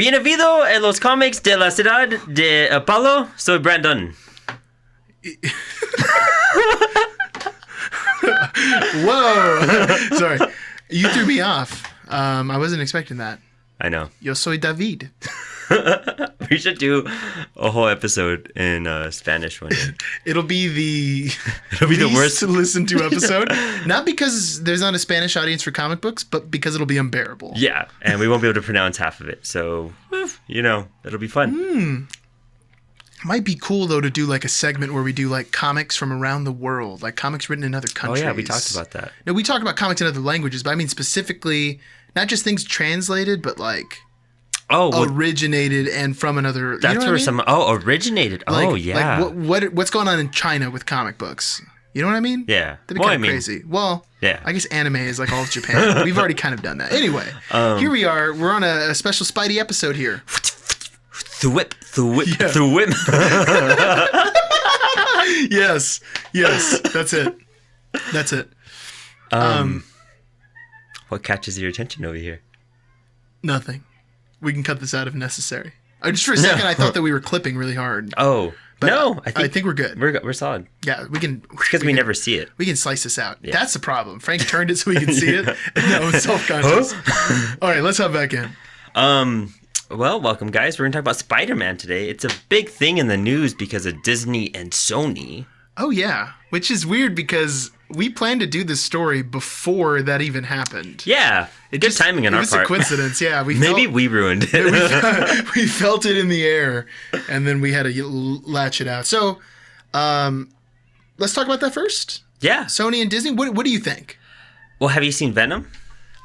Bienvenido a los cómics de la ciudad de Apolo. Soy Brandon. Whoa. Sorry. You threw me off. I wasn't expecting that. I know. Yo soy David. We should do a whole episode in Spanish one day. It'll be the worst to listen to episode. Not because there's not a Spanish audience for comic books, but because it'll be unbearable. Yeah, and we won't be able to pronounce half of it. So, it'll be fun. Might be cool, though, to do like a segment where we do like comics from around the world, like comics written in other countries. Oh, yeah, we talked about that. No, we talked about comics in other languages, but I mean specifically not just things translated, but like originated and from another. That's where some originated. Like, yeah. Like what's going on in China with comic books? You know what I mean? Yeah. That'd be kind of crazy. Well, yeah. I guess anime is like all of Japan. We've already kind of done that. Anyway, here we are. We're on a special Spidey episode here. The whip. Yes. That's it. What catches your attention over here? Nothing. We can cut this out if necessary. Just for a second, I thought that we were clipping really hard. Oh, but no. I think we're good. We're solid. Yeah, we can. Because we never see it. We can slice this out. Yeah. That's the problem. Frank turned it so we can see it. No, it's self-conscious. All right, let's hop back in. Well, welcome, guys. We're going to talk about Spider-Man today. It's a big thing in the news because of Disney and Sony. Oh, yeah. Which is weird because we planned to do this story before that even happened. Yeah. Good timing on our part. It was a coincidence, yeah. Maybe we ruined it. We felt it in the air, and then we had to latch it out. So, let's talk about that first. Yeah. Sony and Disney, what do you think? Well, have you seen Venom?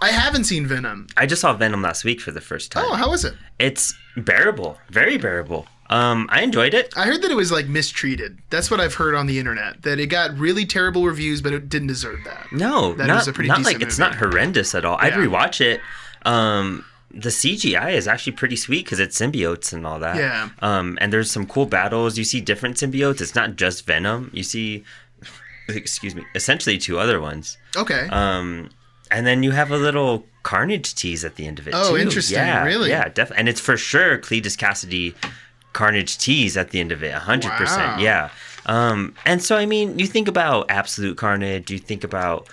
I haven't seen Venom. I just saw Venom last week for the first time. Oh, how was it? It's bearable. Very bearable. I enjoyed it. I heard that it was like mistreated. That's what I've heard on the internet. That it got really terrible reviews, but it didn't deserve that. No, that was a pretty decent movie. It's not horrendous at all. Yeah. I'd rewatch it. The CGI is actually pretty sweet because it's symbiotes and all that. Yeah. And there's some cool battles. You see different symbiotes. It's not just Venom. You see, essentially two other ones. Okay. And then you have a little Carnage tease at the end of it, too. Oh, interesting. Yeah, really? Yeah, definitely. And it's for sure Cletus Cassidy Carnage tease at the end of it, 100%. Wow. Yeah. And so, I mean, you think about Absolute Carnage, you think about,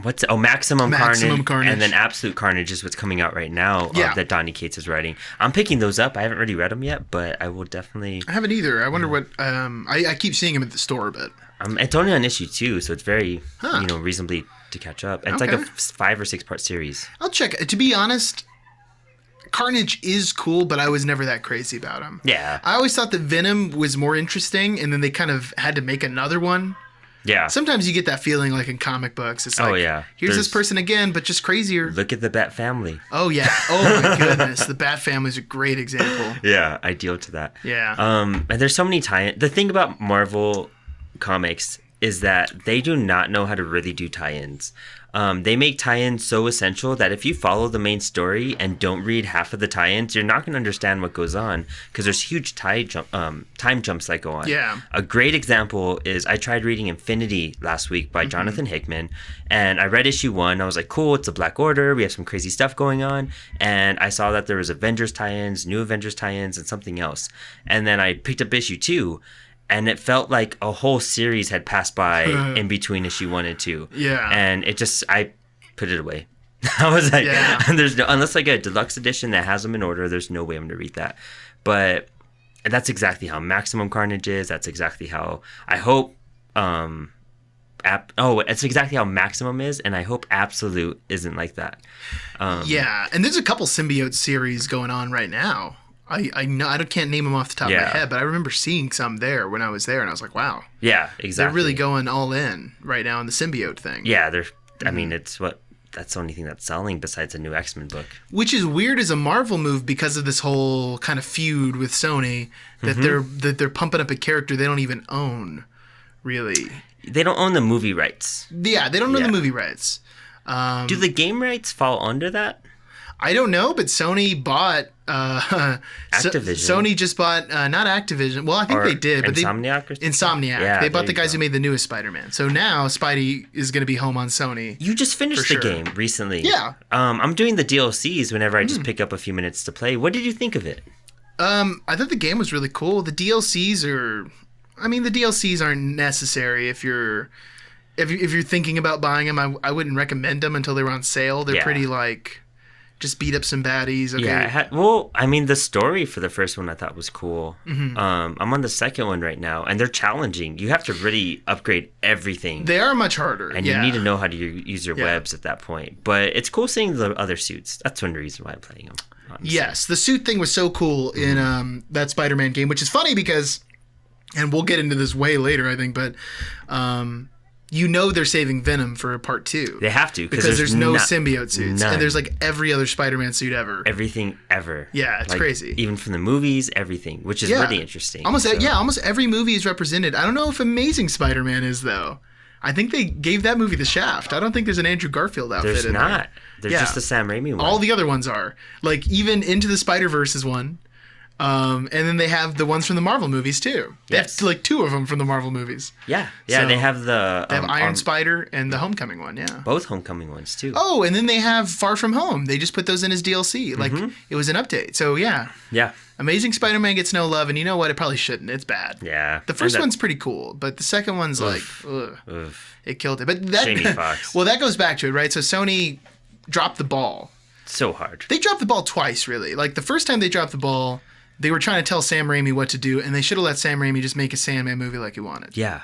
Maximum Carnage. And then Absolute Carnage is what's coming out right now that Donny Cates is writing. I'm picking those up. I haven't really read them yet, but I will definitely... I haven't either. I wonder what... I keep seeing them at the store, but... it's only on issue 2, so it's very, reasonably to catch up. It's like a 5 or 6 part series. I'll check. To be honest, Carnage is cool, but I was never that crazy about him. Yeah. I always thought that Venom was more interesting, and then they kind of had to make another one. Yeah. Sometimes you get that feeling like in comic books. It's like, here's this person again, but just crazier. Look at the Bat Family. Oh, yeah. Oh, my goodness. The Bat Family is a great example. Yeah, ideal to that. Yeah. And there's so many tie-ins. The thing about Marvel comics is that they do not know how to really do tie-ins. They make tie-ins so essential that if you follow the main story and don't read half of the tie-ins, you're not going to understand what goes on because there's huge time jumps that go on. Yeah. A great example is I tried reading Infinity last week by Jonathan Hickman, and I read issue 1. I was like, cool, it's a Black Order. We have some crazy stuff going on. And I saw that there was Avengers tie-ins, New Avengers tie-ins, and something else. And then I picked up issue 2. And it felt like a whole series had passed by in between issue 1 and 2. Yeah. And I put it away. I was like, there's no, unless like a deluxe edition that has them in order, there's no way I'm going to read that. But that's exactly how Maximum Carnage is. That's exactly how I hope, it's exactly how Maximum is. And I hope Absolute isn't like that. Yeah. And there's a couple symbiote series going on right now. I know I can't name them off the top of my head, but I remember seeing some there when I was there, and I was like, "Wow, yeah, exactly." They're really going all in right now on the symbiote thing. Yeah, I mean, that's the only thing that's selling besides a new X-Men book. Which is weird as a Marvel move because of this whole kind of feud with Sony that they're pumping up a character they don't even own, really. They don't own the movie rights. Yeah, they don't own the movie rights. Do the game rights fall under that? I don't know, but Sony bought Sony just bought not Activision. Well, I think they did, but Insomniac. Yeah, they bought the guys who made the newest Spider-Man. So now Spidey is going to be home on Sony. You just finished the game recently. Yeah. I'm doing the DLCs whenever I just pick up a few minutes to play. What did you think of it? I thought the game was really cool. The DLCs aren't necessary if you're thinking about buying them. I wouldn't recommend them until they were on sale. They're pretty just beat up some baddies. Okay. Yeah. The story for the first one I thought was cool. Mm-hmm. I'm on the second one right now, and they're challenging. You have to really upgrade everything. They are much harder. And you need to know how to use your webs at that point. But it's cool seeing the other suits. That's one reason why I'm playing them. Honestly. Yes, the suit thing was so cool in that Spider-Man game, which is funny because, and we'll get into this way later, I think, but they're saving Venom for part 2. They have to because there's no symbiote suits, and there's like every other Spider-Man suit ever. Everything ever. Yeah, it's crazy. Even from the movies, everything, which is really interesting. Almost every movie is represented. I don't know if Amazing Spider-Man is though. I think they gave that movie the shaft. I don't think there's an Andrew Garfield outfit in there. There's not. There's just the Sam Raimi one. All the other ones are. Like, even Into the Spider-Verse is one. And then they have the ones from the Marvel movies, too. They have, like, 2 of them from the Marvel movies. Yeah. Yeah, so they have the... They have Iron Spider and the Homecoming one, yeah. Both Homecoming ones, too. Oh, and then they have Far From Home. They just put those in as DLC. Like, it was an update. So, yeah. Yeah. Amazing Spider-Man gets no love, and you know what? It probably shouldn't. It's bad. Yeah. The first one's pretty cool, but the second one's it killed it. But that, Jamie Foxx. Well, that goes back to it, right? So Sony dropped the ball. So hard. They dropped the ball twice, really. Like, the first time they dropped the ball, they were trying to tell Sam Raimi what to do, and they should have let Sam Raimi just make a Sandman movie like he wanted. Yeah.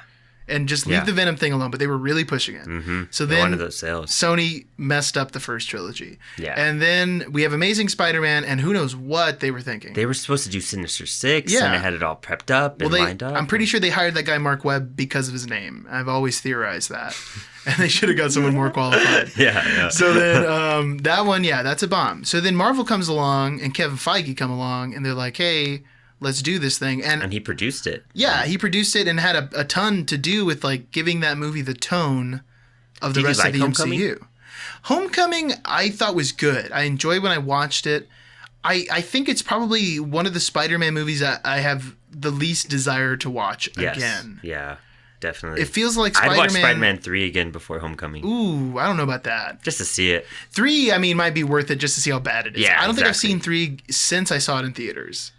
And just leave the Venom thing alone, but they were really pushing it. Mm-hmm. So then one of those sales. Sony messed up the first trilogy. Yeah. And then we have Amazing Spider-Man, and who knows what they were thinking. They were supposed to do Sinister Six, and they had it all prepped up and lined up. I'm pretty sure they hired that guy Mark Webb because of his name. I've always theorized that. And they should have got someone more qualified. Yeah. So then that one, that's a bomb. So then Marvel comes along, and Kevin Feige come along, and they're like, hey... let's do this thing. And he produced it. Yeah, he produced it and had a ton to do with like giving that movie the tone of the rest of the MCU. Homecoming, I thought was good. I enjoyed when I watched it. I think it's probably one of the Spider-Man movies that I have the least desire to watch again. Yeah, definitely. It feels like Spider-Man... I'd watch Spider-Man 3 again before Homecoming. Ooh, I don't know about that. Just to see it. 3, might be worth it just to see how bad it is. Yeah, I don't think I've seen 3 since I saw it in theaters.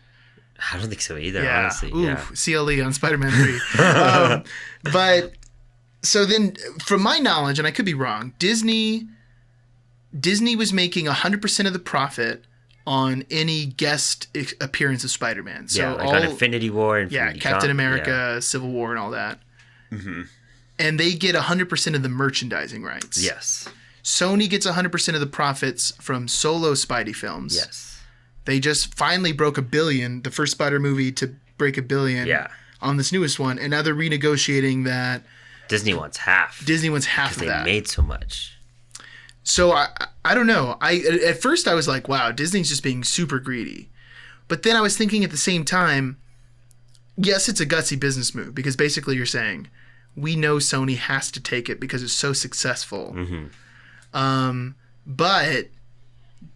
I don't think so either, honestly. Ooh, CLE on Spider-Man 3. But, so then, from my knowledge, and I could be wrong, Disney was making 100% of the profit on any guest appearance of Spider-Man. So on Infinity War, Captain America, Civil War, and all that. Mm-hmm. And they get 100% of the merchandising rights. Yes. Sony gets 100% of the profits from solo Spidey films. Yes. They just finally broke $1 billion, the first Spider movie to break $1 billion on this newest one. And now they're renegotiating that. Disney wants half. Disney wants half of that. They made so much. So I don't know. At first I was like, wow, Disney's just being super greedy. But then I was thinking at the same time, yes, it's a gutsy business move because basically you're saying, we know Sony has to take it because it's so successful. Mm-hmm. But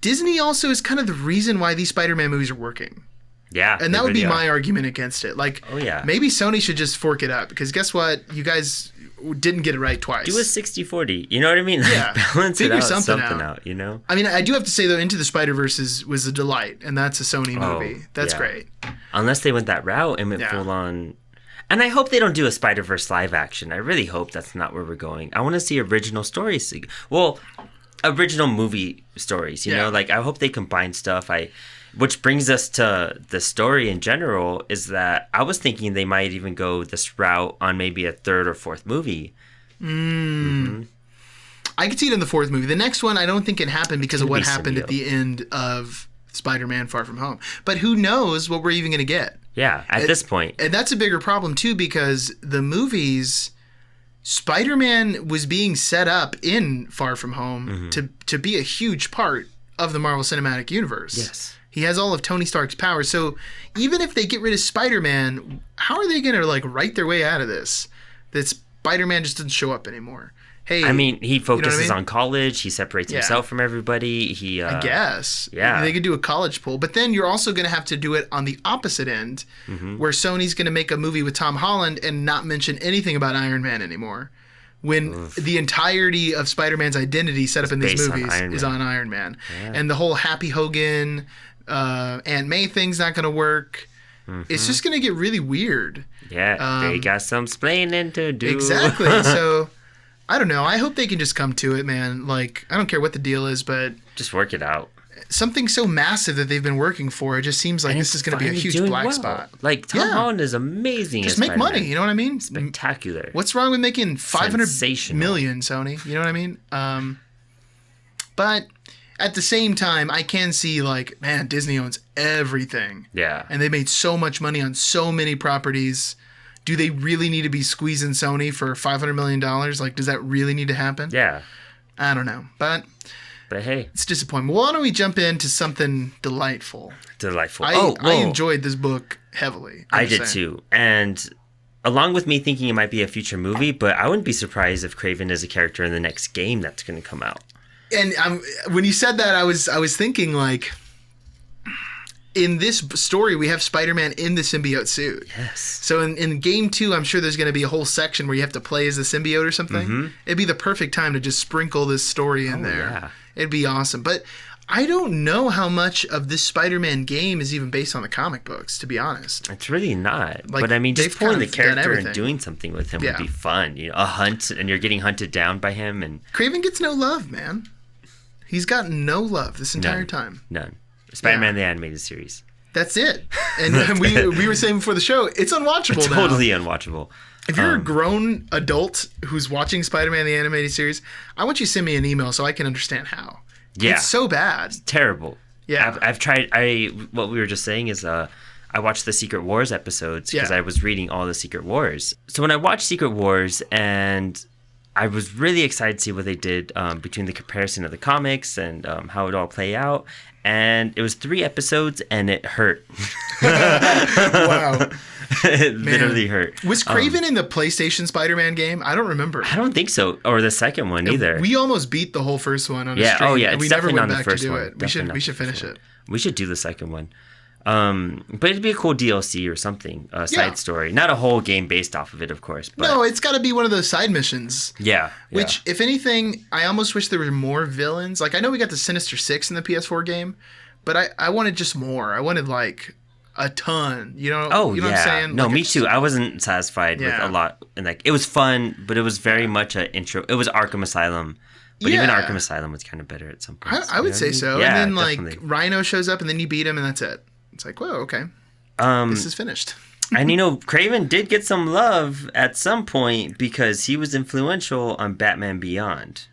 Disney also is kind of the reason why these Spider-Man movies are working. Yeah. And that would be my argument against it. Like, maybe Sony should just fork it up because guess what? You guys didn't get it right twice. Do a 60-40. You know what I mean? Yeah. Balance it out, something out, you know? I mean, I do have to say, though, Into the Spider-Verse was a delight, and that's a Sony movie. That's great. Unless they went that route and went full on... And I hope they don't do a Spider-Verse live action. I really hope that's not where we're going. I want to see original stories. Well... original movie stories, you know, like I hope they combine stuff. Which brings us to the story in general is that I was thinking they might even go this route on maybe a 3rd or 4th movie. Mm-hmm. I could see it in the 4th movie. The next one I don't think can happen because of what happened at the end of Spider-Man Far From Home. But who knows what we're even going to get. Yeah, at this point. And that's a bigger problem too because the movies... Spider-Man was being set up in Far From Home to be a huge part of the Marvel Cinematic Universe. Yes. He has all of Tony Stark's powers. So even if they get rid of Spider-Man, how are they going to like write their way out of this? That Spider-Man just doesn't show up anymore. hey, I mean, he you know what I focuses mean? on college. He separates Yeah. himself from everybody. He, I guess. yeah. They could do a college pool, but then you're also going to have to do it on the opposite end, where Sony's going to make a movie with Tom Holland and not mention anything about Iron Man anymore. When the entirety of Spider-Man's identity set up in these based on movies Iron is Man. on Iron Man. Yeah. And the whole Happy Hogan, Aunt May thing's not going to work. It's just going to get really weird. Yeah, they got some splaining to do. Exactly. So, I don't know. I hope they can just come to it, man. Like, I don't care what the deal is, but Just work it out. something so massive that they've been working for, it just seems like And this it's is going to be a finally huge doing black well. spot. Like, Tom Yeah. Holland is amazing. Just as make Spider-Man. money, you know what I mean? Spectacular. What's wrong with making 500 Sensational. million, Sony? You know what I mean? But at the same time, I can see, like, man, Disney owns everything. Yeah. And they made so much money on so many properties. Do they really need to be squeezing Sony for $500 million? Like, does that really need to happen? Yeah. I don't know. But But hey, it's disappointing. Why don't we jump into something delightful? delightful. I enjoyed this book heavily. I I'm did just saying. too. And along with me thinking it might be a future movie, but I wouldn't be surprised if Kraven is a character in the next game that's going to come out. And when you said that, I was thinking, like, in this story, we have Spider-Man in the symbiote suit. Yes. So in game 2, I'm sure there's going to be a whole section where you have to play as the symbiote or something. It'd be the perfect time to just sprinkle this story in there. Yeah. It'd be awesome. But I don't know how much of this Spider-Man game is even based on the comic books, to be honest. It's really not. Like, but I mean, just they've pulling kind the of done character and everything. doing something with him Yeah. would be fun. You know, a hunt, and you're getting hunted down by him, and Kraven gets no love, man. He's got no love this entire None. time. none. Spider-Man the animated series. That's it. And we were saying before the show, it's unwatchable now. Totally unwatchable. If you're a grown adult who's watching Spider-Man the animated series, I want you to send me an email so I can understand how. Yeah. It's so bad. Terrible. Yeah. I've tried. What we were just saying is I watched the Secret Wars episodes because Yeah. I was reading all the Secret Wars. So when I watched Secret Wars, and I was really excited to see what they did between the comparison of the comics and how it all play out. And it was 3 episodes, and it hurt. Wow. It literally hurt. Was Kraven in the PlayStation Spider-Man game? I don't remember. I don't think so, or the second one either. We almost beat the whole first one on a Yeah, stream. oh, yeah, and it's we never definitely went not the back to first do one. it. Definitely We should not the finish first it. We should do the second one. But it'd be a cool DLC or something, a side Yeah. story, not a whole game based off of it, of course. But No, it's got to be one of those side missions. yeah, Which, if anything, I almost wish there were more villains. Like, I know we got the Sinister Six in the PS4 game, but I wanted just more. I wanted, like, a ton. You know, Oh, you know yeah. what I'm saying? No, Like, me too. I wasn't satisfied with Yeah. a lot. And like, it was fun, but it was very much an intro. It was Arkham Asylum, but even Yeah. Arkham Asylum was kind of better at some points. I would say so. Yeah, and then, like, definitely. Rhino shows up, and then you beat him, and that's it. It's like, whoa, okay. This is finished. And you know, Kraven did get some love at some point because he was influential on Batman Beyond.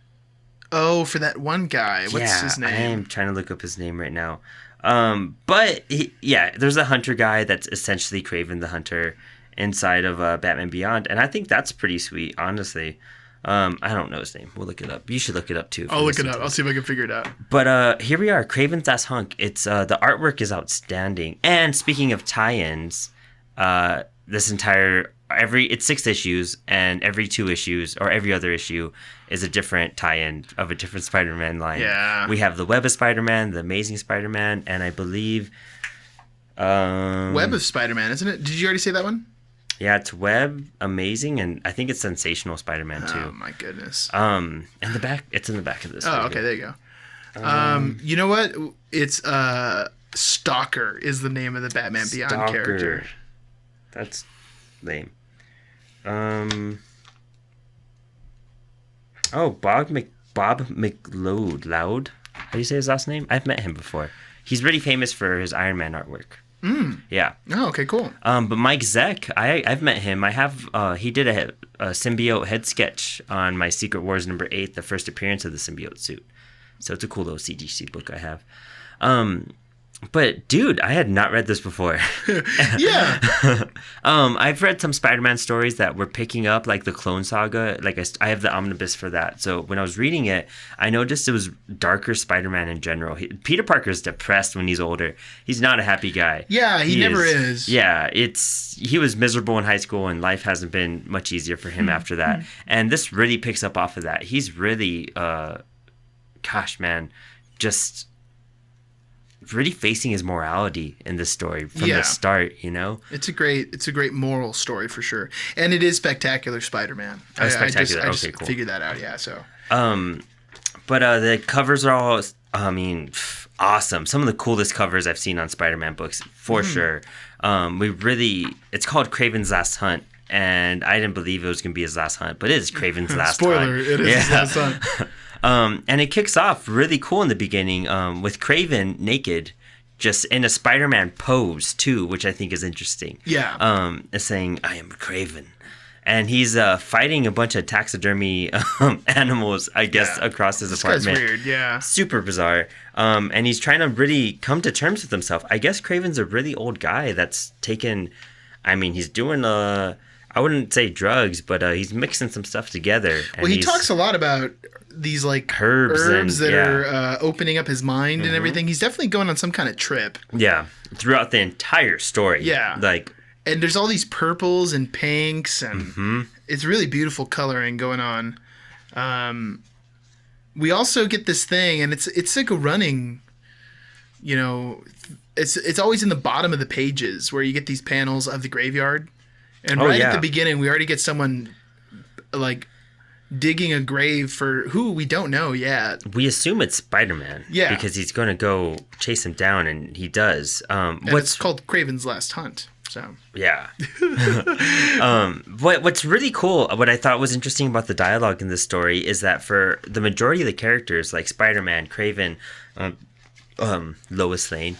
Oh, for that one guy. What's his I name? am trying to look up his name right now. But there's a hunter guy that's essentially Kraven the Hunter inside of Batman Beyond, and I think that's pretty sweet, honestly. I don't know his name. We'll look it up. You should look it up too. if I'll you're look it listening up. to I'll this. see if I can figure it out. But here we are, Kraven's Ass Hunk. It's the artwork is outstanding. And speaking of tie-ins, this entire it's 6 issues, and every 2 issues or every other issue is a different tie-in of a different Spider-Man line. Yeah. We have the Web of Spider-Man, the Amazing Spider-Man, and I believe Web of Spider-Man, isn't it? Did you already say that one? yeah, it's Web, Amazing, and I think it's Sensational Spider-Man too. Oh my goodness. And the back, it's in the back of this. Oh, right okay, here. there you go. You know what? It's Stalker is the name of the Batman Beyond Stalker. character. That's lame. Oh, Bob McLeod. Loud? How do you say his last name? I've met him before. He's really famous for his Iron Man artwork. Yeah. Oh, okay, cool. But Mike Zeck, I've met him. I have. He did a symbiote head sketch on my Secret Wars #8, the first appearance of the symbiote suit. So it's a cool little CGC book I have. But dude, I had not read this before. Yeah. I've read some Spider-Man stories that were picking up, like the Clone Saga. Like I have the omnibus for that. So when I was reading it, I noticed it was darker Spider-Man in general. Peter Parker's depressed when he's older. He's not a happy guy. Yeah, he never is. Yeah, he was miserable in high school, and life hasn't been much easier for him after that. And this really picks up off of that. He's really, gosh, man, just really facing his morality in this story from the start, you know? It's a great moral story for sure. And it is Spectacular Spider-Man. Spectacular. I just Okay, cool. figured that out, yeah, so. But the covers are all, awesome. Some of the coolest covers I've seen on Spider-Man books, for sure. It's called Kraven's Last Hunt, and I didn't believe it was going to be his last hunt, but it is Kraven's last hunt. Spoiler, it is his last hunt. And it kicks off really cool in the beginning with Kraven naked, just in a Spider-Man pose too, which I think is interesting. Yeah. Saying, "I am Kraven," and he's fighting a bunch of taxidermy animals, I guess, across his apartment. That's weird. Yeah. Super bizarre. And he's trying to really come to terms with himself. I guess Kraven's a really old guy that's taken. I mean, he's doing I wouldn't say drugs, but he's mixing some stuff together. Well, he talks a lot about these like herbs that are opening up his mind and everything. He's definitely going on some kind of trip. Yeah, throughout the entire story. Yeah, and there's all these purples and pinks, and it's really beautiful coloring going on. We also get this thing, and it's like a running, you know, it's always in the bottom of the pages where you get these panels of the graveyard. And at the beginning, we already get someone like digging a grave for who we don't know yet. We assume it's Spider-Man. Yeah. Because he's going to go chase him down, and he does. It's called Kraven's Last Hunt. So yeah. What's really cool, what I thought was interesting about the dialogue in this story is that for the majority of the characters, like Spider-Man, Kraven, Lois Lane,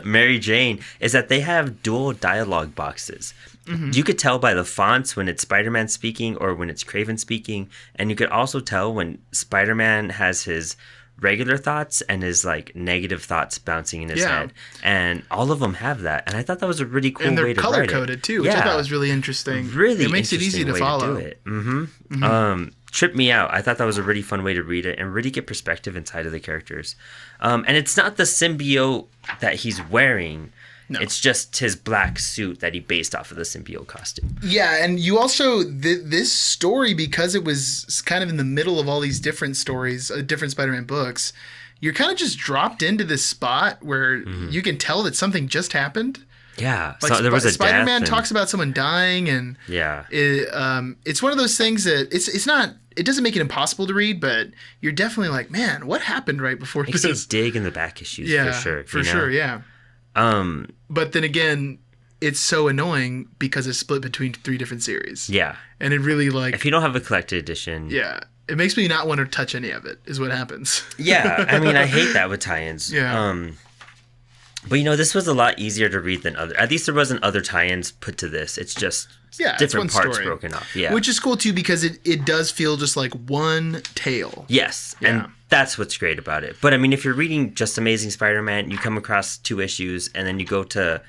Mary Jane, is that they have dual dialogue boxes. You could tell by the fonts when it's Spider-Man speaking or when it's Kraven speaking, and you could also tell when Spider-Man has his regular thoughts and his like negative thoughts bouncing in his head, and all of them have that. And I thought that was a really cool way to write it. And they're color coded too, which I thought was really interesting. Really, it makes it easy to follow. To do it. Tripped me out. I thought that was a really fun way to read it and really get perspective inside of the characters. And it's not the symbiote that he's wearing. No. It's just his black suit that he based off of the symbiote costume. Yeah, and you also, this story, because it was kind of in the middle of all these different stories, different Spider-Man books, you're kind of just dropped into this spot where you can tell that something just happened. Yeah, like so there was a Spider-Man death talks about someone dying, and it's one of those things that it's not. It doesn't make it impossible to read, but you're definitely like, man, what happened right before this? Makes you dig in the back issues, for sure. Yeah. But then again, it's so annoying because it's split between 3 different series. Yeah, and it really like if you don't have a collected edition, it makes me not want to touch any of it. Is what happens. Yeah, I mean, I hate that with tie-ins. Yeah. But you know, this was a lot easier to read than other. At least there wasn't other tie-ins put to this. It's just different parts story. Broken off. Yeah, which is cool too because it does feel just like one tale. Yes, and that's what's great about it. But I mean, if you're reading just Amazing Spider-Man, you come across 2 issues, and then you go to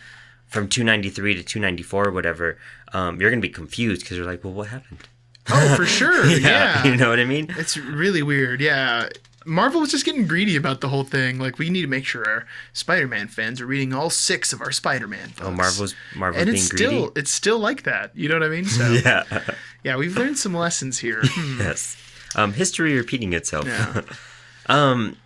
from 293 to 294 or whatever, you're gonna be confused because you're like, well, what happened? Oh, for sure. Yeah, you know what I mean. It's really weird. Yeah. Marvel was just getting greedy about the whole thing. Like, we need to make sure our Spider-Man fans are reading all 6 of our Spider-Man books. Oh, Marvel's and being greedy. It's still like that. You know what I mean? So, yeah, we've learned some lessons here. Yes. History repeating itself. Yeah.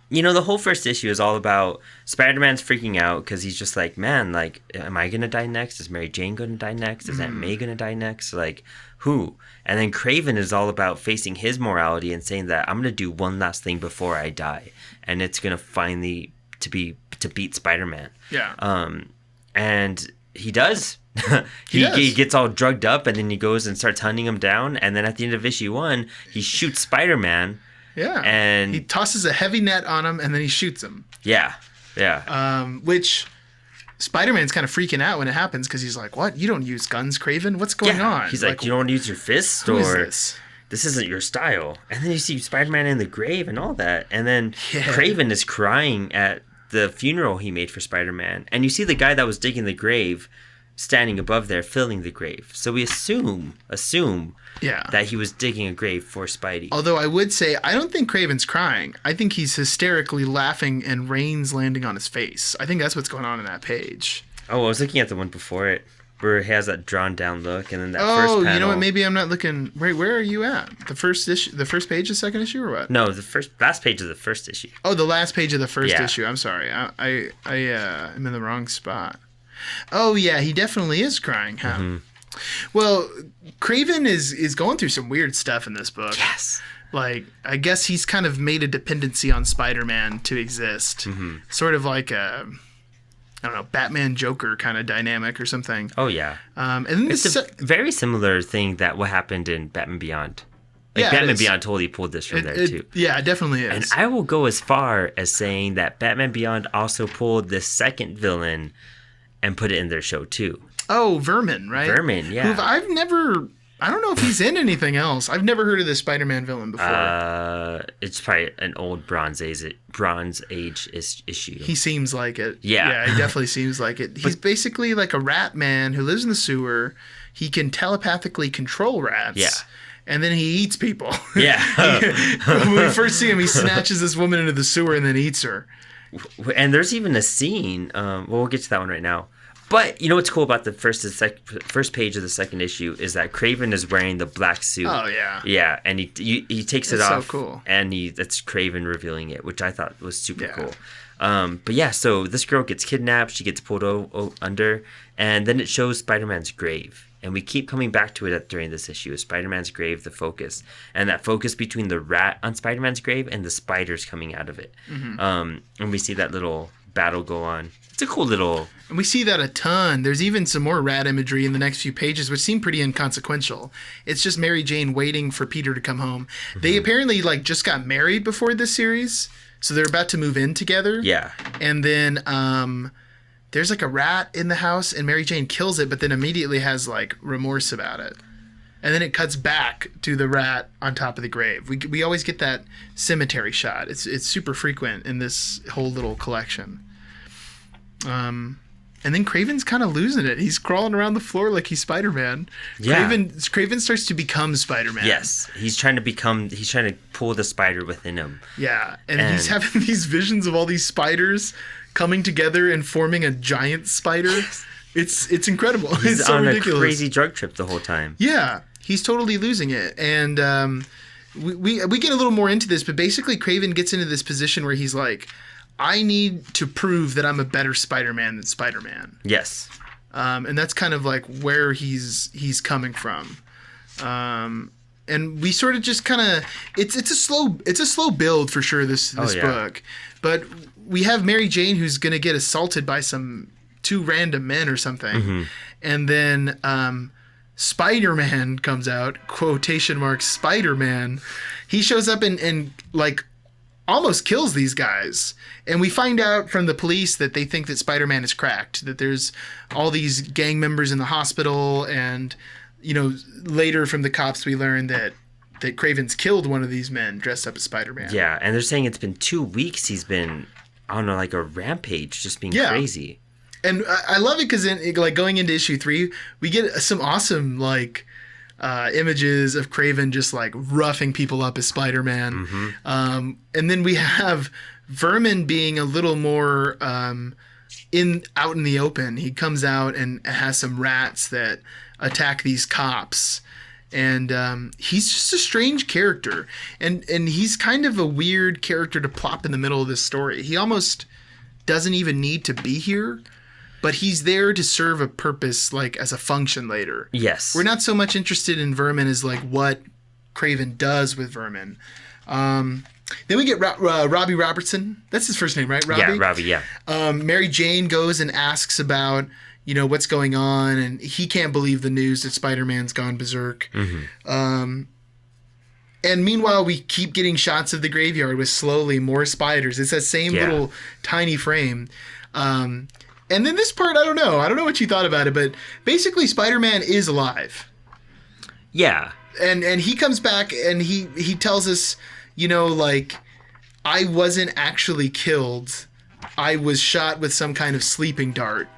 You know, the whole first issue is all about Spider-Man's freaking out because he's just like, man, like, am I going to die next? Is Mary Jane going to die next? Is Aunt May going to die next? Like, who? And then Kraven is all about facing his morality and saying that I'm going to do one last thing before I die. And it's going to finally to beat Spider-Man. Yeah. And he does. He gets all drugged up, and then he goes and starts hunting him down. And then at the end of issue 1, he shoots Spider-Man. Yeah. And he tosses a heavy net on him, and then he shoots him. Yeah. Yeah. Which Spider-Man's kind of freaking out when it happens because he's like, what? You don't use guns, Kraven? What's going on? He's like, you don't use your fists? Who is this isn't your style. And then you see Spider-Man in the grave and all that. And then Kraven is crying at the funeral he made for Spider-Man, and you see the guy that was digging the grave standing above there filling the grave. So we assume that he was digging a grave for Spidey. Although I would say, I don't think Kraven's crying. I think he's hysterically laughing and rain's landing on his face. I think that's what's going on in that page. Oh, I was looking at the one before it, where he has that drawn down look, and then that first panel. Oh, you know what? Maybe I'm not looking. Where are you at? The first issue, the first page of the second issue, or what? No, last page of the first issue. Oh, the last page of the first issue. I'm sorry. I am in the wrong spot. Oh yeah, he definitely is crying, huh? Mm-hmm. Well, Kraven is going through some weird stuff in this book. Yes. Like, I guess he's kind of made a dependency on Spider-Man to exist. Mm-hmm. Sort of like a, I don't know, Batman Joker kind of dynamic or something. Oh yeah. And then it's a very similar thing that what happened in Batman Beyond. Like Batman Beyond totally pulled this from there too. Yeah, it definitely is. And I will go as far as saying that Batman Beyond also pulled the second villain and put it in their show too. Oh, Vermin, right? Vermin, yeah. Who I don't know if he's in anything else. I've never heard of this Spider-Man villain before. It's probably an old Bronze Age issue. He seems like it. Yeah, he definitely seems like it. He's basically like a rat man who lives in the sewer. He can telepathically control rats. Yeah. And then he eats people. Yeah. When we first see him, he snatches this woman into the sewer and then eats her. And there's even a scene. We'll get to that one right now. But you know what's cool about the first page of the second issue is that Kraven is wearing the black suit. Oh yeah. Yeah, and he takes it off. So cool. And that's Kraven revealing it, which I thought was super cool. But yeah, so this girl gets kidnapped. She gets pulled under, and then it shows Spider-Man's grave. And we keep coming back to it during this issue. Is Spider-Man's grave the focus? And that focus between the rat on Spider-Man's grave and the spiders coming out of it. Mm-hmm. And we see that little battle go on. It's a cool little... And we see that a ton. There's even some more rat imagery in the next few pages, which seem pretty inconsequential. It's just Mary Jane waiting for Peter to come home. Mm-hmm. They apparently just got married before this series, so they're about to move in together. Yeah. And then there's a rat in the house, and Mary Jane kills it, but then immediately has remorse about it. And then it cuts back to the rat on top of the grave. We always get that cemetery shot. It's super frequent in this whole little collection. And then Kraven's kind of losing it. He's crawling around the floor like he's Spider-Man. Yeah. Craven starts to become Spider-Man. Yes. He's trying to pull the spider within him. Yeah. And he's having these visions of all these spiders coming together and forming a giant spider. It's incredible. He's it's so on ridiculous. A crazy drug trip the whole time. Yeah. He's totally losing it. And we get a little more into this, but basically Kraven gets into this position where he's like, I need to prove that I'm a better Spider-Man than Spider-Man. Yes. And that's kind of where he's coming from. And we sort of just kind of it's a slow build for sure this book. But we have Mary Jane who's going to get assaulted by two random men or something. Mm-hmm. And then Spider-Man comes out, quotation marks Spider-Man. He shows up and almost kills these guys. And we find out from the police that they think that Spider-Man is cracked, that there's all these gang members in the hospital. And, later from the cops, we learn that Kraven's killed one of these men dressed up as Spider-Man. Yeah, and they're saying it's been 2 weeks he's been on a rampage, just being crazy. And I love it because going into issue 3, we get some awesome images of Kraven just roughing people up as Spider-Man. Mm-hmm. And then we have Vermin being a little more out in the open. He comes out and has some rats that attack these cops. And he's just a strange character. And he's kind of a weird character to plop in the middle of this story. He almost doesn't even need to be here. But he's there to serve a purpose, as a function later. Yes. We're not so much interested in Vermin as, what Kraven does with Vermin. Then we get Robbie Robertson. That's his first name, right? Robbie? Yeah, Robbie, yeah. Mary Jane goes and asks about, what's going on. And he can't believe the news that Spider-Man's gone berserk. Mm-hmm. And meanwhile, we keep getting shots of the graveyard with slowly more spiders. It's that same little tiny frame. And then this part, I don't know what you thought about it, but basically Spider-Man is alive. Yeah. And he comes back and he tells us, I wasn't actually killed I was shot with some kind of sleeping dart,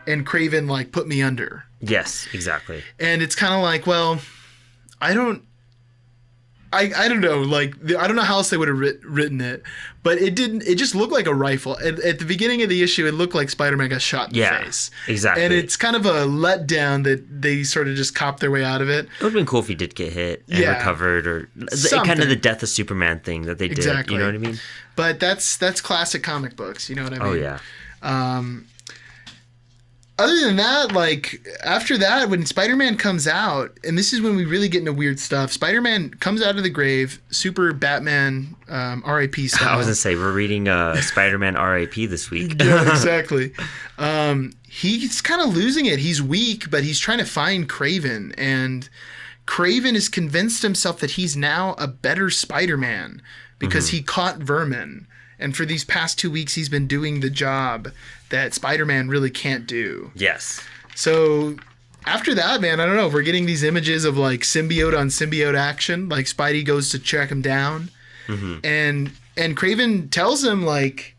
and Kraven like put me under. Yes, exactly. And it's kind of like, well, I don't know. Like, I don't know how else they would have written it, but it didn't. It just looked like a rifle. At the beginning of the issue, it looked like Spider-Man got shot in the face. Exactly. And it's kind of a letdown that they sort of just copped their way out of it. It would have been cool if he did get hit and recovered, or kind of the death of Superman thing that they did. Exactly. You know what I mean? But that's classic comic books. You know what I mean? Oh yeah. Other than that, like, after that, when Spider-Man comes out, and this is when we really get into weird stuff, Spider-Man comes out of the grave, super Batman R.I.P. style. I was going to say, we're reading Spider-Man R.I.P. this week. Yeah, exactly. He's kind of losing it. He's weak, but he's trying to find Kraven, and Kraven has convinced himself that he's now a better Spider-Man because he caught Vermin. And for these past 2 weeks, he's been doing the job that Spider-Man really can't do. Yes. So after that, man, I don't know. We're getting these images of like symbiote on symbiote action. Like Spidey goes to track him down. And Kraven tells him, like,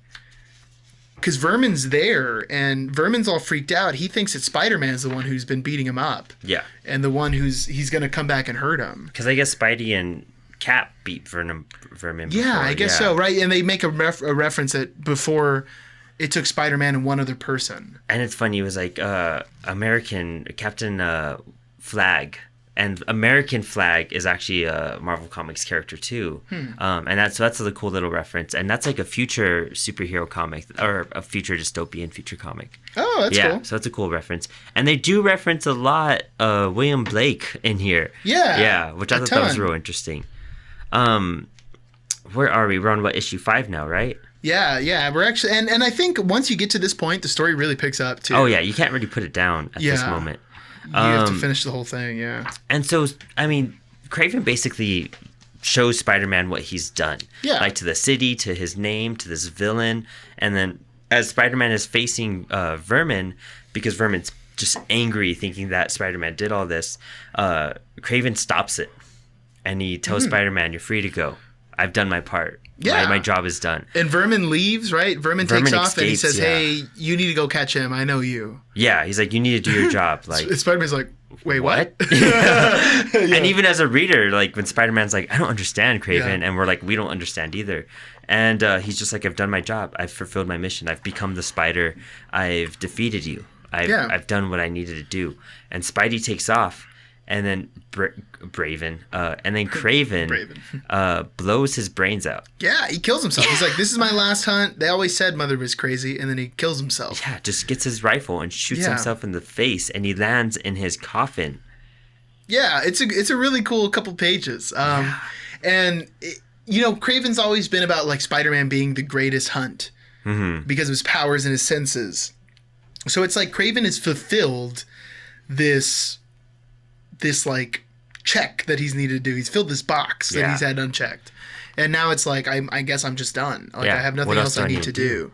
because Vermin's there and Vermin's all freaked out. He thinks that Spider-Man's the one who's been beating him up. Yeah. And the one he's going to come back and hurt him. Because I guess Spidey and Cap beat Vermin before. Yeah, I guess so, right? And they make a reference that before it took Spider-Man and one other person. And it's funny, it was like American Captain Flag. And American Flag is actually a Marvel Comics character too. And that's a cool little reference. And that's like a future superhero comic, or a future dystopian future comic. Oh, that's cool. So that's a cool reference. And they do reference a lot William Blake in here. Yeah, which I thought that was real interesting. Where are we? We're on what, issue 5 now, right? Yeah. We're actually, and I think once you get to this point, the story really picks up too. Oh yeah, you can't really put it down at this moment. You have to finish the whole thing, yeah. And so, I mean, Kraven basically shows Spider-Man what he's done. Yeah. Like to the city, to his name, to this villain, and then as Spider-Man is facing Vermin, because Vermin's just angry, thinking that Spider-Man did all this, Kraven stops it. And he tells Spider-Man, "You're free to go. I've done my part. Yeah. My job is done." And Vermin leaves, right? Vermin takes off escapes, and he says, "Hey, you need to go catch him. I know you." Yeah, he's like, "You need to do your job." Like, Spider-Man's like, "Wait, what?" And even as a reader, like when Spider-Man's like, "I don't understand, Kraven," and we're like, "We don't understand either." And he's just like, "I've done my job. I've fulfilled my mission. I've become the Spider. I've defeated you. I've done what I needed to do." And Spidey takes off. And then Kraven blows his brains out. Yeah, he kills himself. He's like, "This is my last hunt." They always said Mother was crazy, and then he kills himself. Yeah, just gets his rifle and shoots himself in the face, and he lands in his coffin. Yeah, it's a really cool couple pages. And Kraven's always been about like Spider-Man being the greatest hunt because of his powers and his senses. So it's like Kraven has fulfilled this like check that he's needed to do. He's filled this box that he's had unchecked. And now it's like, I guess I'm just done. Like, I have nothing else I need to do.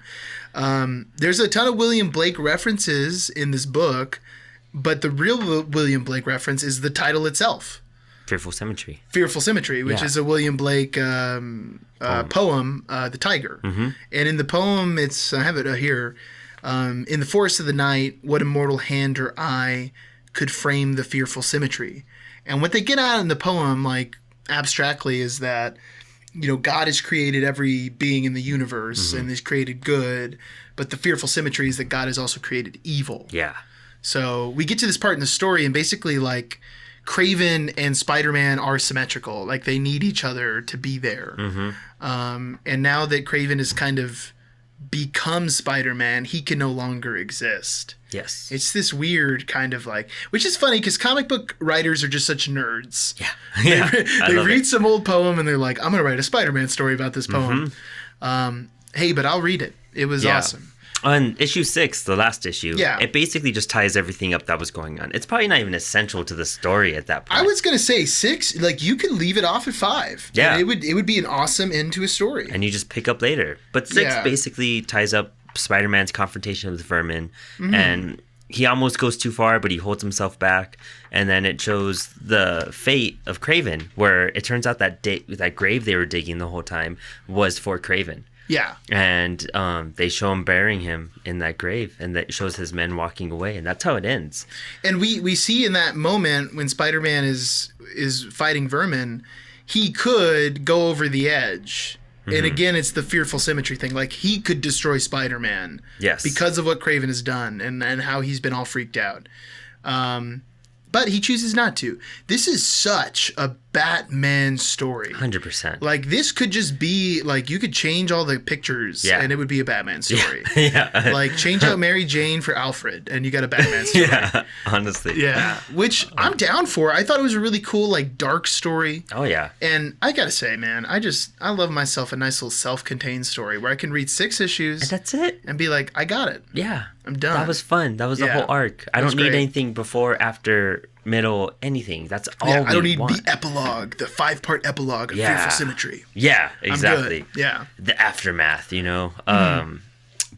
There's a ton of William Blake references in this book, but the real William Blake reference is the title itself. Fearful Symmetry, which is a William Blake poem, The Tiger. And in the poem, I have it here, in the forest of the night, what immortal hand or eye could frame the fearful symmetry. And what they get at in the poem, like abstractly, is that God has created every being in the universe and has created good, but the fearful symmetry is that God has also created evil. Yeah. So we get to this part in the story, and basically, like, Kraven and Spider-Man are symmetrical. Like, they need each other to be there. And now that Kraven has kind of become Spider-Man, he can no longer exist. Yes. It's this weird kind of like, which is funny because comic book writers are just such nerds. Yeah. They read some old poem and they're like, "I'm going to write a Spider-Man story about this poem." Hey, but I'll read it. It was awesome. On issue 6, the last issue, it basically just ties everything up that was going on. It's probably not even essential to the story at that point. I was going to say 6, like, you could leave it off at 5. Yeah. It would be an awesome end to a story. And you just pick up later. But 6 basically ties up Spider-Man's confrontation with Vermin, and he almost goes too far, but he holds himself back. And then it shows the fate of Kraven, where it turns out that grave they were digging the whole time was for Kraven. Yeah. And they show him burying him in that grave, and that shows his men walking away, and that's how it ends. And we see in that moment when Spider-Man is fighting Vermin, he could go over the edge. And again, it's the fearful symmetry thing. Like, he could destroy Spider-Man. Yes. Because of what Kraven has done and how he's been all freaked out. But he chooses not to. This is such a Batman story. 100%. Like, this could just be, like, you could change all the pictures and it would be a Batman story. Yeah. Like, change out Mary Jane for Alfred and you got a Batman story. Yeah, honestly. Yeah, which I'm down for. I thought it was a really cool, like, dark story. Oh, yeah. And I gotta say, man, I love myself a nice little self-contained story where I can read 6 issues. And that's it. And be like, I got it. Yeah. I'm done. That was fun. That was the whole arc. I don't need anything before, after, middle, anything. That's all I don't need want. the epilogue, the 5-part epilogue of fearful symmetry. Yeah, exactly. I'm good. Yeah. The aftermath, you know?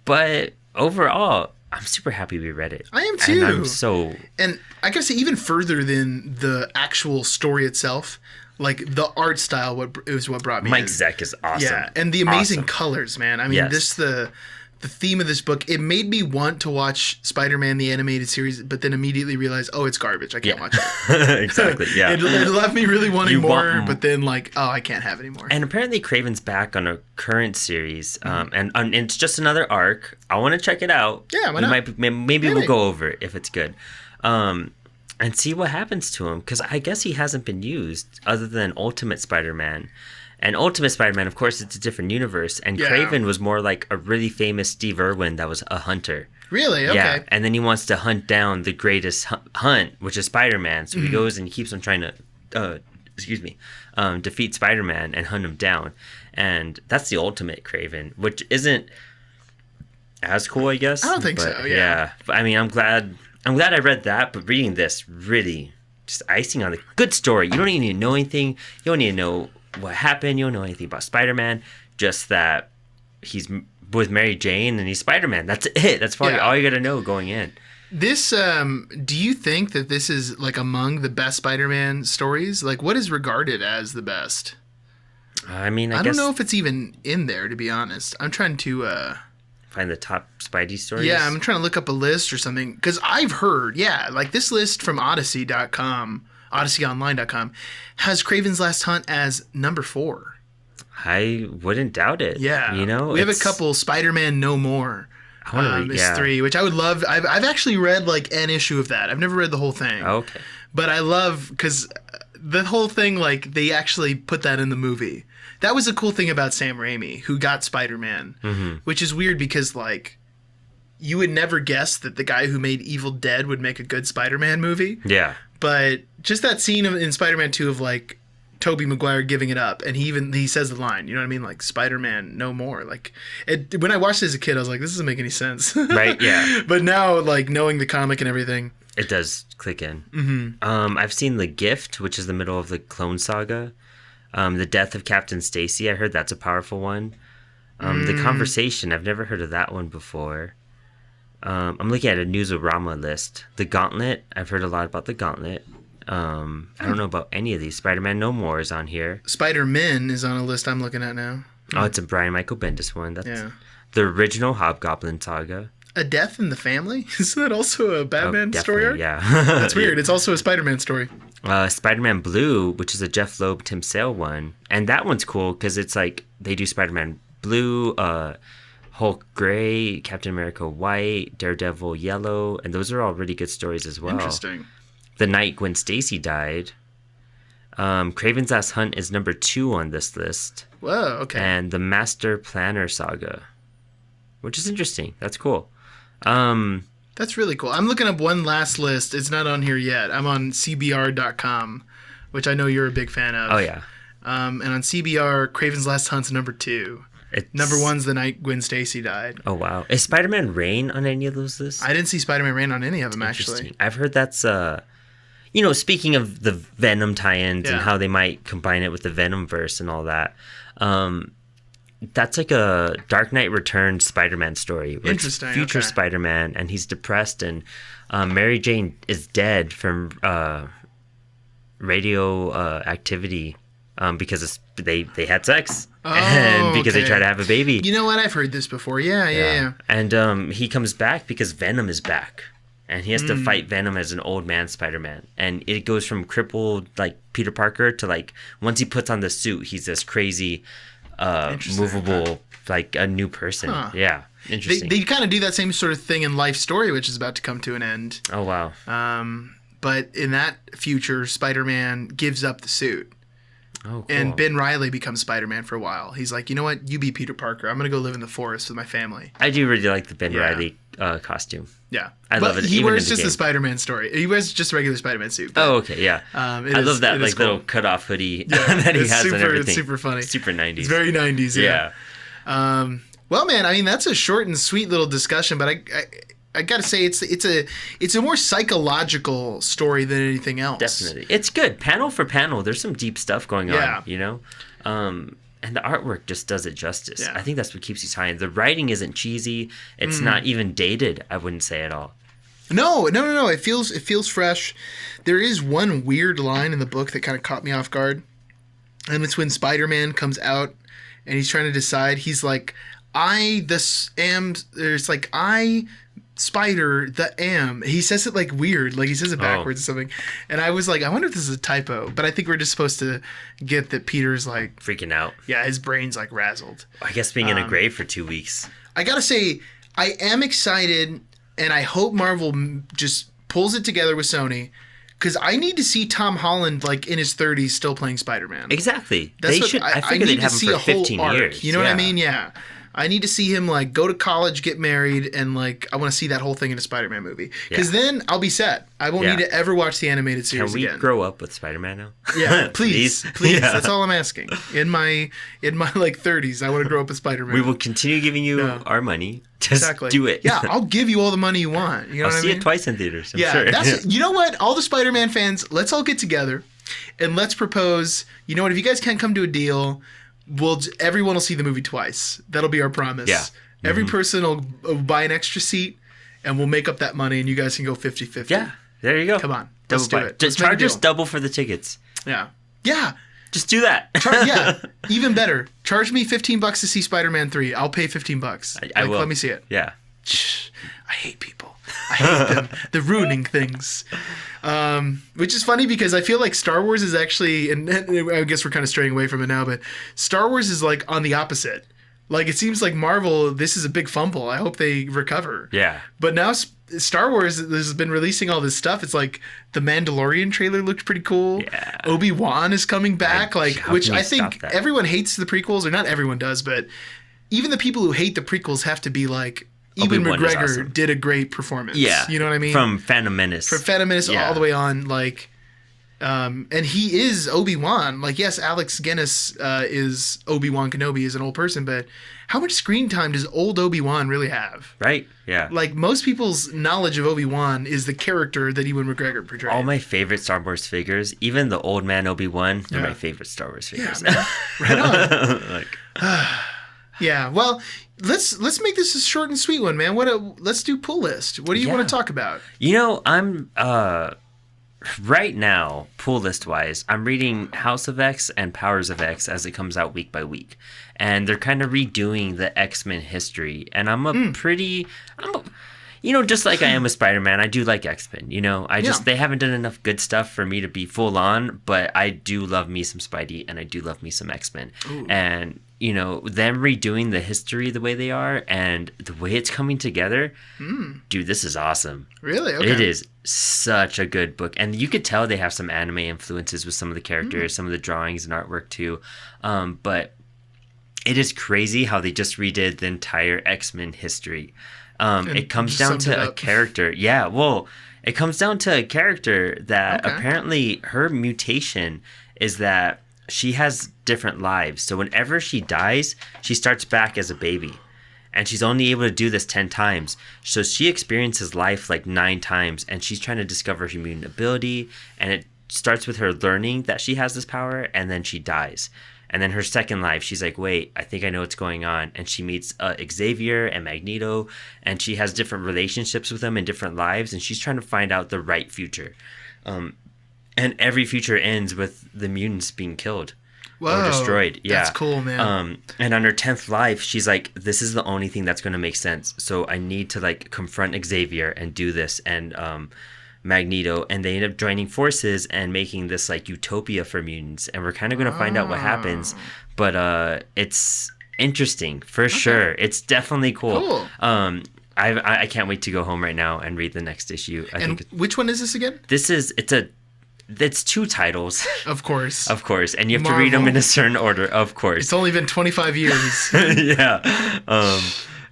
But overall, I'm super happy we read it. I am too. And I gotta say, even further than the actual story itself, like the art style, is what brought me Mike in. Zeck is awesome. Yeah, and the amazing colors, man. I mean, the theme of this book, it made me want to watch Spider-Man the animated series, but then immediately realize, oh, it's garbage. I can't watch it. Exactly, yeah. It left me really wanting more, but then like, oh, I can't have any more. And apparently Kraven's back on a current series, and it's just another arc. I want to check it out. Yeah, why not? Maybe we'll go over it if it's good. And see what happens to him, because I guess he hasn't been used other than Ultimate Spider-Man. And Ultimate Spider-Man, of course, it's a different universe. And Kraven was more like a really famous Steve Irwin that was a hunter. Really? Okay. Yeah, and then he wants to hunt down the greatest hunt, which is Spider-Man. So he goes and he keeps on trying to, defeat Spider-Man and hunt him down. And that's the Ultimate Kraven, which isn't as cool, I guess. I don't think so, yeah. I mean, I'm glad I read that, but reading this, really, just icing on the good story. You don't even need to know anything. You don't need to know what happened. You don't know anything about Spider-Man. Just that he's with Mary Jane and he's Spider-Man. That's it. That's probably all you got to know going in. This, do you think that this is like among the best Spider-Man stories? Like, what is regarded as the best? I mean, I don't know if it's even in there, to be honest. I'm trying to find the top Spidey stories. Yeah, I'm trying to look up a list or something, because I've heard, like this list from Odyssey.com, OdysseyOnline.com, has Kraven's Last Hunt as number 4. I wouldn't doubt it. Yeah, you know, we have a couple. Spider-Man No More. I want to read. Is 3, which I would love. I've actually read like an issue of that. I've never read the whole thing. Okay. But I love, because the whole thing, like, they actually put that in the movie. That was a cool thing about Sam Raimi, who got Spider-Man, which is weird because, like, you would never guess that the guy who made Evil Dead would make a good Spider-Man movie. Yeah. But just that scene in Spider-Man 2 of, like, Tobey Maguire giving it up, and he says the line, you know what I mean? Like, Spider-Man no more. Like, when I watched it as a kid, I was like, this doesn't make any sense. Right, yeah. But now, like, knowing the comic and everything, it does click in. I've seen The Gift, which is the middle of the Clone Saga. The Death of Captain Stacy, I heard that's a powerful one. The Conversation, I've never heard of that one before. I'm looking at a Newsarama list. The Gauntlet, I've heard a lot about The Gauntlet. I don't know about any of these. Spider-Man No More is on here. Spider-Man is on a list I'm looking at now. Oh, it's a Brian Michael Bendis one. That's the original Hobgoblin Saga. A Death in the Family? Isn't that also a Batman story arc? Yeah. That's weird. It's also a Spider-Man story. Spider-Man Blue, which is a Jeff Loeb, Tim Sale one. And that one's cool because it's like they do Spider-Man Blue, Hulk Gray, Captain America White, Daredevil Yellow. And those are all really good stories as well. Interesting. The night Gwen Stacy died. Kraven's Last Hunt is number 2 on this list. Whoa, okay. And the Master Planner Saga, which is interesting. That's cool. That's really cool. I'm looking up one last list. It's not on here yet. I'm on CBR.com, which I know you're a big fan of. Oh, yeah. And on CBR, Kraven's Last Hunt's number 2. Number 1's the night Gwen Stacy died. Oh, wow. Is Spider-Man Reign on any of those lists? I didn't see Spider-Man Reign on any of them, actually. I've heard that's, speaking of the Venom tie-ins and how they might combine it with the Venomverse and all that, that's like a Dark Knight Returns Spider-Man story. Interesting. Future Spider-Man, and he's depressed, and Mary Jane is dead from radioactivity because they had sex and because they try to have a baby. You know what? I've heard this before. Yeah. And he comes back because Venom is back. And he has to fight Venom as an old man Spider-Man. And it goes from crippled, like, Peter Parker to, like, once he puts on the suit, he's this crazy, movable, like, a new person. Huh. Yeah. Interesting. They kind of do that same sort of thing in Life Story, which is about to come to an end. Oh, wow. But in that future, Spider-Man gives up the suit. Oh, cool. And Ben Reilly becomes Spider-Man for a while. He's like, you know what? You be Peter Parker. I'm going to go live in the forest with my family. I do really like the Ben Reilly costume. Yeah. I love it. He wears just a Spider-Man story. He wears just a regular Spider-Man suit. Oh, okay. Yeah. I love that like little cutoff hoodie that he has and everything. It's super funny. Super 90s. It's very 90s, yeah. Well, man, I mean, that's a short and sweet little discussion, but I gotta say it's a more psychological story than anything else. Definitely, it's good panel for panel. There's some deep stuff going on, you know, and the artwork just does it justice. I think that's what keeps you signed. The writing isn't cheesy. It's not even dated. I wouldn't say at all. No. It feels fresh. There is one weird line in the book that kind of caught me off guard, and it's when Spider-Man comes out and he's trying to decide. He's like, Spider the am. He says it like weird, like he says it backwards or something. And I was like, I wonder if this is a typo. But I think we're just supposed to get that Peter's like freaking out. Yeah, his brain's like razzled. I guess being in a grave for 2 weeks. I gotta say, I am excited, and I hope Marvel just pulls it together with Sony. Because I need to see Tom Holland like in his 30s still playing Spider-Man. Exactly. I figured they'd have him for 15 years. You know what I mean? Yeah. I need to see him like go to college, get married, and like I want to see that whole thing in a Spider-Man movie. Because then I'll be set. I won't need to ever watch the animated series again. Can we grow up with Spider-Man now? Yeah, please. Yeah. That's all I'm asking. In my like 30s, I want to grow up with Spider-Man. We will continue giving you our money. Just do it. Yeah, I'll give you all the money you want. You know what I mean? I'll see it twice in theaters. I'm sure. You know what? All the Spider-Man fans, let's all get together and let's propose. You know what? If you guys can't come to a deal, everyone will see the movie twice. That'll be our promise. Yeah. Every person will buy an extra seat, and we'll make up that money, and you guys can go 50-50. Yeah. There you go. Come on. Let's do it. Just charge us double for the tickets. Yeah. Yeah. Just do that. Even better. Charge me $15 to see Spider-Man 3. I'll pay $15. I will. Let me see it. Yeah. I hate people. I hate them. They're ruining things. Which is funny because I feel like Star Wars is actually, and I guess we're kind of straying away from it now, but Star Wars is like on the opposite. Like it seems like Marvel, this is a big fumble. I hope they recover. Yeah. But now Star Wars has been releasing all this stuff. It's like the Mandalorian trailer looked pretty cool. Yeah. Obi-Wan is coming back, which I think everyone hates the prequels, or not everyone does, but even the people who hate the prequels have to be like, Ewan McGregor did a great performance. Yeah. You know what I mean? From Phantom Menace. All the way on, like, and he is Obi-Wan. Like, yes, Alex Guinness is Obi-Wan Kenobi, is an old person, but how much screen time does old Obi-Wan really have? Right, yeah. Like, most people's knowledge of Obi-Wan is the character that Ewan McGregor portrayed. All my favorite Star Wars figures, even the old man Obi-Wan, they're my favorite Star Wars figures. Yeah, right on. Yeah, well, let's make this a short and sweet one, man. Let's do pull list. What do you want to talk about? You know, I'm right now, pull list wise, I'm reading House of X and Powers of X as it comes out week by week, and they're kind of redoing the X-Men history. And you know, just like I am with Spider-Man, I do like X-Men. You know, they haven't done enough good stuff for me to be full on, but I do love me some Spidey, and I do love me some X-Men. And you know, them redoing the history the way they are and the way it's coming together, dude, this is awesome. Really? Okay. It is such a good book. And you could tell they have some anime influences with some of the characters, some of the drawings and artwork too. But it is crazy how they just redid the entire X-Men history. It comes down to a character. Yeah, well, it comes down to a character that apparently her mutation is that she has different lives. So whenever she dies, she starts back as a baby. And she's only able to do this 10 times. So she experiences life like 9 times. And she's trying to discover her mutant ability. And it starts with her learning that she has this power. And then she dies. And then her second life, she's like, wait, I think I know what's going on. And she meets Xavier and Magneto. And she has different relationships with them in different lives. And she's trying to find out the right future. And every future ends with the mutants being killed. Whoa, or destroyed. Yeah, that's cool, man. And on her 10th life, she's like, this is the only thing that's going to make sense. So I need to like confront Xavier and do this. And Magneto, and they end up joining forces and making this like utopia for mutants. And we're kind of going to find out what happens. But it's interesting for sure. It's definitely cool. I can't wait to go home right now and read the next issue. Which one is this again? It's 2 titles. Of course. Of course. And you have to read them in a certain order, of course. It's only been 25 years. Yeah.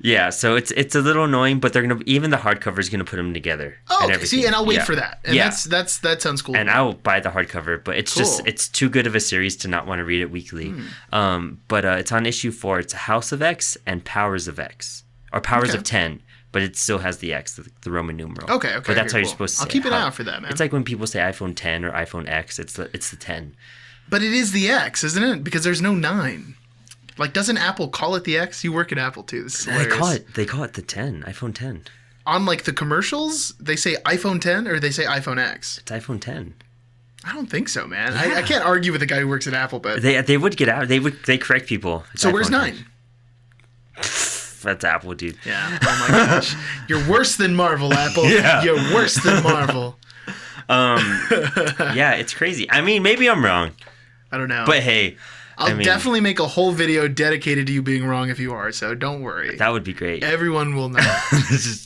Yeah, so it's a little annoying, but they're gonna even the hardcover is gonna put them together. Oh, and see, and I'll wait for that. And that sounds cool. And I'll buy the hardcover, but it's just it's too good of a series to not want to read it weekly. But it's on issue 4. It's House of X and Powers of X, or Powers of 10. But it still has the X, the Roman numeral. Okay. But that's how you're supposed to say it. I'll keep an eye out for that, man. It's like when people say iPhone 10 or iPhone X, it's the 10. But it is the X, isn't it? Because there's no 9. Like, doesn't Apple call it the X? You work at Apple, too. This is hilarious. They call it the 10, iPhone 10. On, like, the commercials, they say iPhone 10 or they say iPhone X? It's iPhone 10. I don't think so, man. Yeah. I can't argue with the guy who works at Apple, but... They would get out. They correct people. It's so where's 9? That's Apple, dude. Yeah. Oh, my gosh. You're worse than Marvel, Apple. Yeah. You're worse than Marvel. Yeah, it's crazy. I mean, maybe I'm wrong. I don't know. But hey... I'll definitely make a whole video dedicated to you being wrong if you are, so don't worry. That would be great. Everyone will know.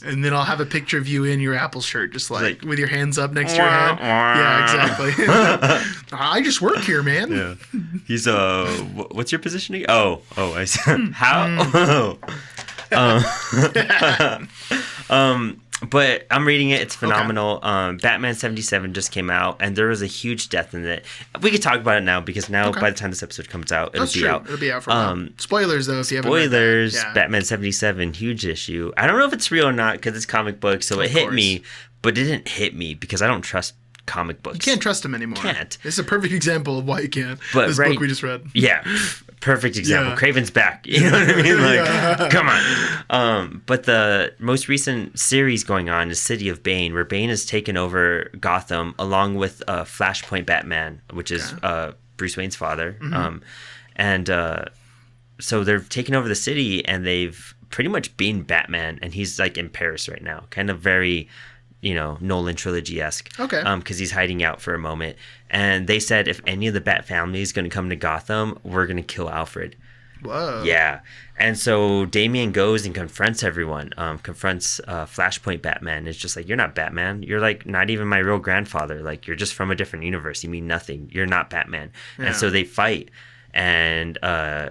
And then I'll have a picture of you in your Apple shirt, just like with your hands up next to your head. Yeah, exactly. I just work here, man. Yeah. He's, what's your position again? Oh, I see. How? But I'm reading it. It's phenomenal. Okay. Batman 77 just came out, and there was a huge death in it. We could talk about it now because by the time this episode comes out, it'll be out. It'll be out for a while. Spoilers, though, if you haven't read that. Yeah. Batman 77, huge issue. I don't know if it's real or not because it's comic book, so it hit me, but it didn't hit me because I don't trust comic books. You can't trust them anymore. Can't. This is a perfect example of why you can't. But this book we just read. Yeah. Perfect example. Yeah. Kraven's back. You know what I mean? Like, come on. But the most recent series going on is City of Bane, where Bane has taken over Gotham along with Flashpoint Batman, which is Bruce Wayne's father. So they're taking over the city, and they've pretty much been Batman, and he's like in Paris right now. Kind of very... Nolan trilogy-esque. Okay. Because he's hiding out for a moment. And they said if any of the Bat family is going to come to Gotham, we're going to kill Alfred. Whoa. Yeah. And so Damian goes and confronts everyone. Confronts Flashpoint Batman. It's just like, you're not Batman. You're like not even my real grandfather. Like, you're just from a different universe. You mean nothing. You're not Batman. Yeah. And so they fight. And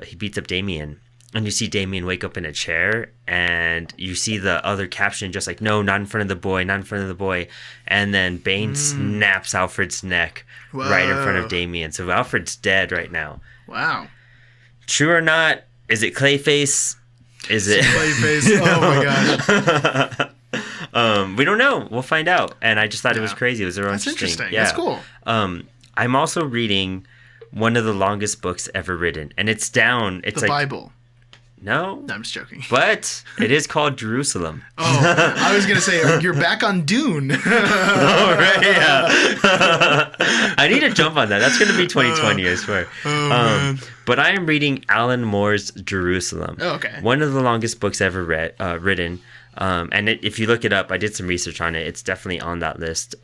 he beats up Damian. And you see Damian wake up in a chair, and you see the other caption just like, no, not in front of the boy, not in front of the boy. And then Bane snaps Alfred's neck right in front of Damian. So Alfred's dead right now. Wow. True or not, is it Clayface? Is it Clayface? Oh, my gosh. We don't know. We'll find out. And I just thought it was crazy. It was real interesting. Yeah. That's cool. I'm also reading one of the longest books ever written. And it's down. It's the Bible. No, I'm just joking. But it is called Jerusalem. Oh, I was going to say, you're back on Dune. Oh, right, yeah. I need to jump on that. That's going to be 2020, I swear. Man. But I am reading Alan Moore's Jerusalem. Oh, okay. One of the longest books ever written. And if you look it up, I did some research on it. It's definitely on that list.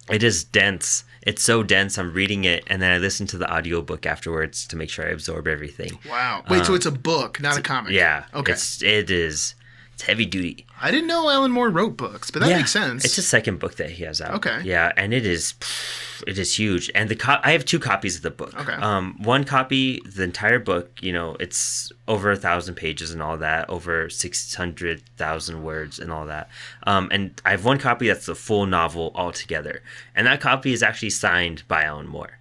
It is dense. It's so dense. I'm reading it, and then I listen to the audiobook afterwards to make sure I absorb everything. Wow. Wait, so it's a book, not a comic? Yeah. Okay. It is. It's heavy duty. I didn't know Alan Moore wrote books, but that makes sense. It's the second book that he has out. Okay. Yeah, and it is huge. And I have 2 copies of the book. Okay. One copy, the entire book, it's over 1,000 pages and all that, over 600,000 words and all that. And I have one copy that's the full novel altogether. And that copy is actually signed by Alan Moore.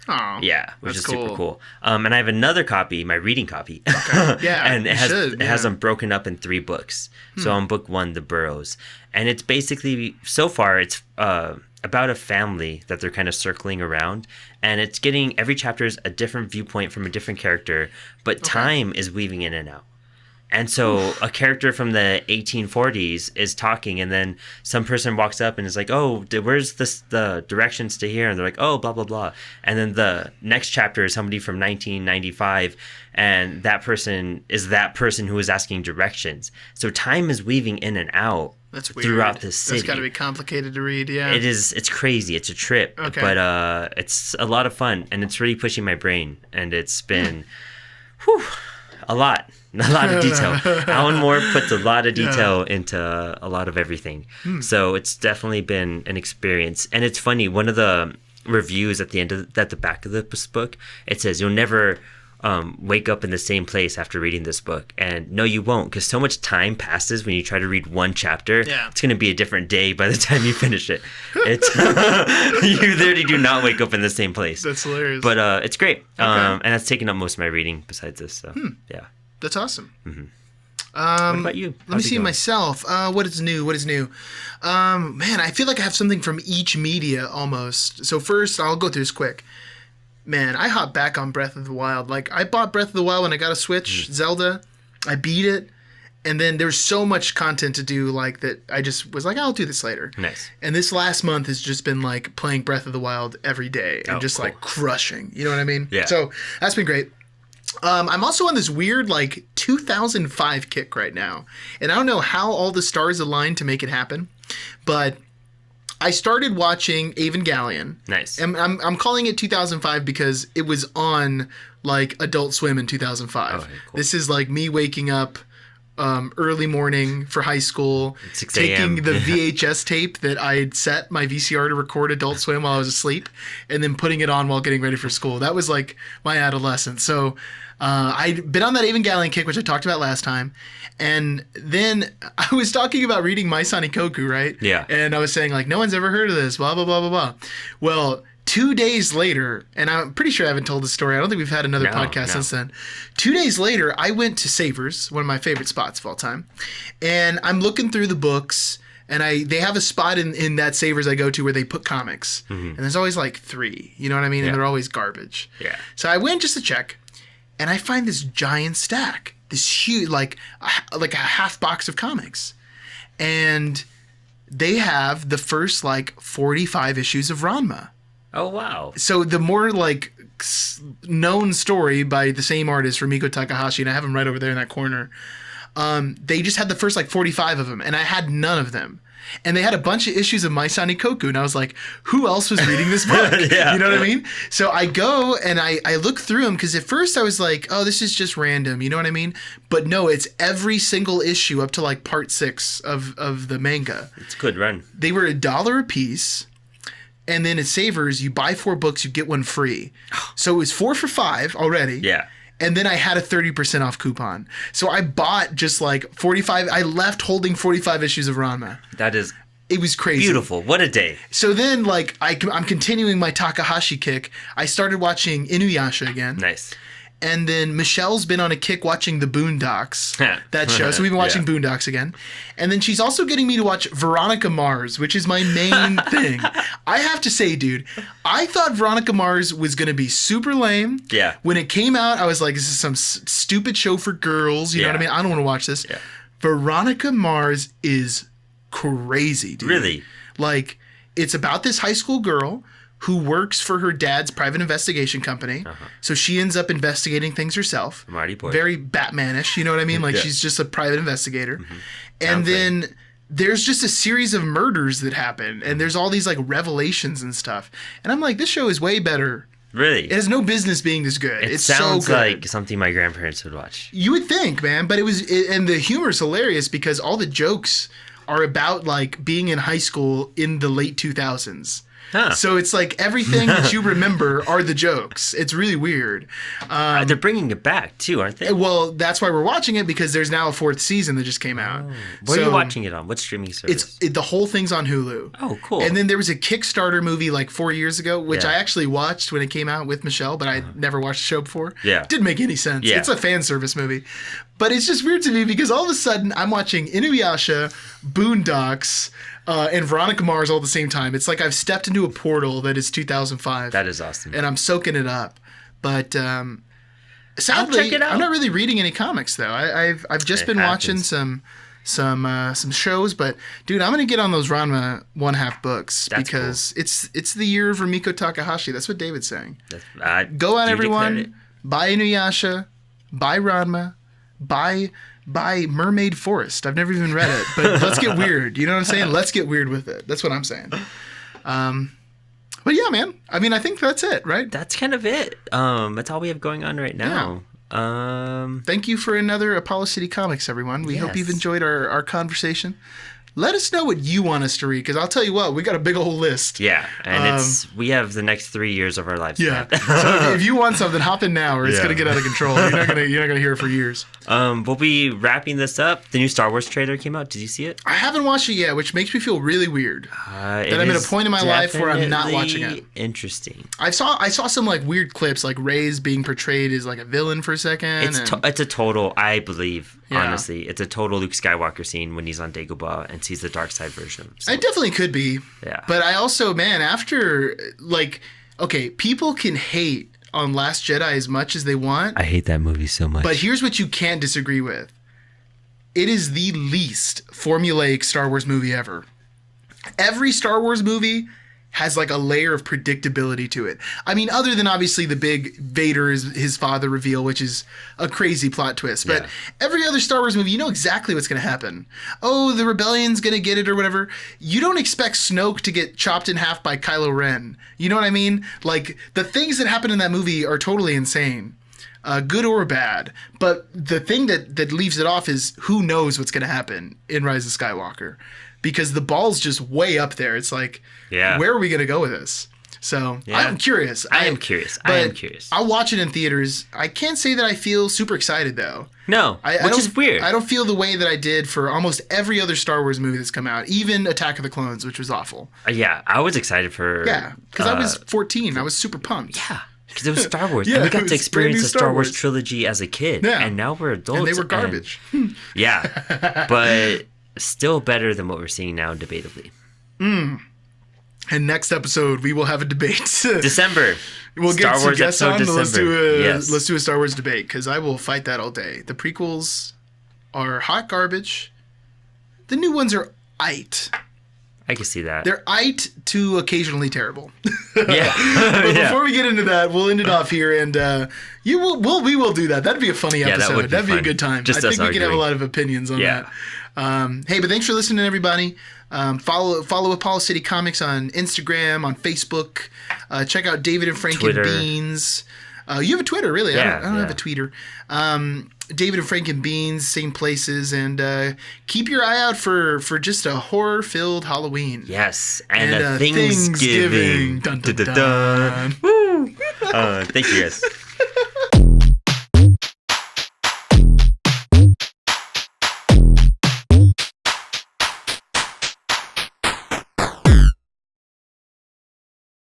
Oh, yeah, which is super cool. And I have another copy, my reading copy. Okay. Yeah, and it has them broken up in 3 books. So on book 1, The Burrows, and it's basically so far it's about a family that they're kind of circling around, and it's getting every chapter is a different viewpoint from a different character, but time is weaving in and out. And so a character from the 1840s is talking, and then some person walks up and is like, "Oh, where's the directions to here?" And they're like, "Oh, blah blah blah." And then the next chapter is somebody from 1995, and that person is that person who was asking directions. So time is weaving in and out. That's weird. Throughout the city. That's got to be complicated to read. Yeah, it is. It's crazy. It's a trip. Okay. But it's a lot of fun, and it's really pushing my brain, and it's been, a lot of detail. Alan Moore puts a lot of detail into a lot of everything. So it's definitely been an experience. And it's funny, one of the reviews at the back of this book, it says, "You'll never wake up in the same place after reading this book." And no, you won't, because so much time passes when you try to read one chapter. Yeah. It's going to be a different day by the time you finish it. It's you literally do not wake up in the same place. That's hilarious. But it's great. Okay. And that's taken up most of my reading besides this. So yeah. That's awesome. What about you? Let me see myself. What is new? Man, I feel like I have something from each media almost. So first, I'll go through this quick. Man, I hopped back on Breath of the Wild. Like, I bought Breath of the Wild when I got a Switch, Zelda. I beat it. And then there's so much content to do, like, that I just was like, I'll do this later. Nice. And this last month has just been, like, playing Breath of the Wild every day. And just, cool. like, crushing. You know what I mean? Yeah. So, that's been great. I'm also on this weird, like, 2005 kick right now. And I don't know how all the stars aligned to make it happen. But I started watching Evangelion. Nice. And I'm calling it 2005 because it was on, like, Adult Swim in 2005. Okay, cool. This is, like, me waking up early morning for high school, 6 taking a.m. the VHS tape that I had set my VCR to record Adult Swim while I was asleep, and then putting it on while getting ready for school. That was, like, my adolescence. So I'd been on that Evangelion kick, which I talked about last time. And then I was talking about reading My Sanikoku, right? Yeah. And I was saying, like, no one's ever heard of this, blah, blah, blah, blah, blah. Well, 2 days later, and I'm pretty sure I haven't told the story. I don't think we've had another podcast since then. 2 days later, I went to Savers, one of my favorite spots of all time. And I'm looking through the books, and they have a spot in that Savers I go to where they put comics. And there's always like 3, you know what I mean? Yeah. And they're always garbage. Yeah. So I went just to check, and I find this giant stack, this huge, like a half box of comics. And they have the first, like, 45 issues of Ranma. Oh, wow. So the more, like, known story by the same artist, Rumiko Takahashi, and I have him right over there in that corner, they just had the first, like, 45 of them, and I had none of them. And they had a bunch of issues of My Sanikoku, and I was like, who else was reading this book? Yeah. You know what I mean? So I go and I look through them, because at first I was like, oh, this is just random, you know what I mean? But no, it's every single issue up to, like, part 6 of the manga. It's a good run. They were $1 a piece. And then at Savers, you buy 4 books, you get one free. So it was 4 for $5 already. Yeah. And then I had a 30% off coupon. So I bought just like 45. I left holding 45 issues of Ranma. That is It was crazy. beautiful. What a day. So then, like, I'm continuing my Takahashi kick. I started watching Inuyasha again. Nice. And then Michelle's been on a kick watching the Boondocks, that show. So we've been watching Yeah. Boondocks again. And then she's also getting me to watch Veronica Mars, which is my main thing. I have to say, dude, I thought Veronica Mars was going to be super lame. Yeah. When it came out, I was like, this is some stupid show for girls. You know what I mean? I don't want to watch this. Yeah. Veronica Mars is crazy, dude. Really? Like, it's about this high school girl who works for her dad's private investigation company. So she ends up investigating things herself. Marty boy. Very Batmanish, you know what I mean? Like, Yeah. she's just a private investigator. And Sounds then there's just a series of murders that happen, and there's all these, like, revelations and stuff. And I'm like, this show is way better. Really? It has no business being this good. It It's sounds so good. like something my grandparents would watch. You would think, man, but and the humor's hilarious because all the jokes are about, like, being in high school in the late 2000s. Huh. So it's like everything that you remember are the jokes. It's really weird. They're bringing it back too, aren't they? Well, that's why we're watching it, because there's now a 4th season that just came out. Where are you watching it on? What streaming service? The whole thing's on Hulu. Oh, cool. And then there was a Kickstarter movie like 4 years ago, which Yeah. I actually watched when it came out with Michelle, but I never watched the show before. Yeah. Didn't make any sense. Yeah. It's a fan service movie. But it's just weird to me because all of a sudden I'm watching Inuyasha, Boondocks, and Veronica Mars all at the same time. It's like I've stepped into a portal that is 2005. That is awesome. And I'm soaking it up. But Sadly, check it out. I'm not really reading any comics though. I've just been watching some shows, but dude, I'm gonna get on those Ranma 1/2 books because it's the year of Rumiko Takahashi. That's what David's saying. Go on, everyone. Buy Inuyasha. Buy Ranma. Buy Mermaid Forest. I've never even read it, but let's get weird. You know what I'm saying? Let's get weird with it. That's what I'm saying. But yeah, man. I mean, I think that's it, right? That's kind of it. That's all we have going on right now. Thank you for another Apollo City Comics, everyone. We hope you've enjoyed our conversation. Let us know what you want us to read, because I'll tell you what, we got a big old list. Yeah, and we have the next 3 years of our lives. Yeah. So if you want something, hop in now, or it's gonna get out of control. You're not gonna hear it for years. We'll be wrapping this up. The new Star Wars trailer came out. Did you see it? I haven't watched it yet, which makes me feel really weird. That I'm at a point in my life where I'm not watching it. Interesting. I saw some like weird clips, like Rey's being portrayed as like a villain for a second. It's a total, I believe. Yeah. Honestly, it's a total Luke Skywalker scene when he's on Dagobah and sees the dark side version of himself. It definitely could be. Yeah. But I also, man, after, like, okay, people can hate on Last Jedi as much as they want. I hate that movie so much. But here's what you can't disagree with. It is the least formulaic Star Wars movie ever. Every Star Wars movie has like a layer of predictability to it. I mean, other than obviously the big Vader is his father reveal, which is a crazy plot twist. But every other Star Wars movie, you know exactly what's going to happen. Oh, the rebellion's going to get it or whatever. You don't expect Snoke to get chopped in half by Kylo Ren. You know what I mean? Like, the things that happen in that movie are totally insane. Good or bad. But the thing that leaves it off is who knows what's going to happen in Rise of Skywalker. Because the ball's just way up there. It's like, where are we going to go with this? So I'm curious. I am curious. I'll watch it in theaters. I can't say that I feel super excited, though. No, which is weird. I don't feel the way that I did for almost every other Star Wars movie that's come out, even Attack of the Clones, which was awful. Yeah, I was excited for... Yeah, because I was 14. I was super pumped. Yeah. Because it was Star Wars. And we got to experience the Star Wars trilogy as a kid. Yeah. And now we're adults. And they were garbage. Yeah. But still better than what we're seeing now, debatably. And next episode, we will have a debate. December. We'll get some guests on. December. Let's do a Star Wars debate, because I will fight that all day. The prequels are hot garbage. The new ones are aight. I can see that. They're aight to occasionally terrible. Yeah. But before we get into that, we'll end it off here, and we will do that. That'd be a funny episode. That'd be a good time. I think we could have a lot of opinions on that. Hey, but thanks for listening, everybody. Follow Apollo City Comics on Instagram, on Facebook. Check out David and Frank Twitter. and Beans. You have a Twitter, really? Yeah, I don't have a tweeter. David and Frank and Beans, same places, and keep your eye out for just a horror-filled Halloween. Yes, and a Thanksgiving. Dun, dun, dun. Woo! Thank you, guys.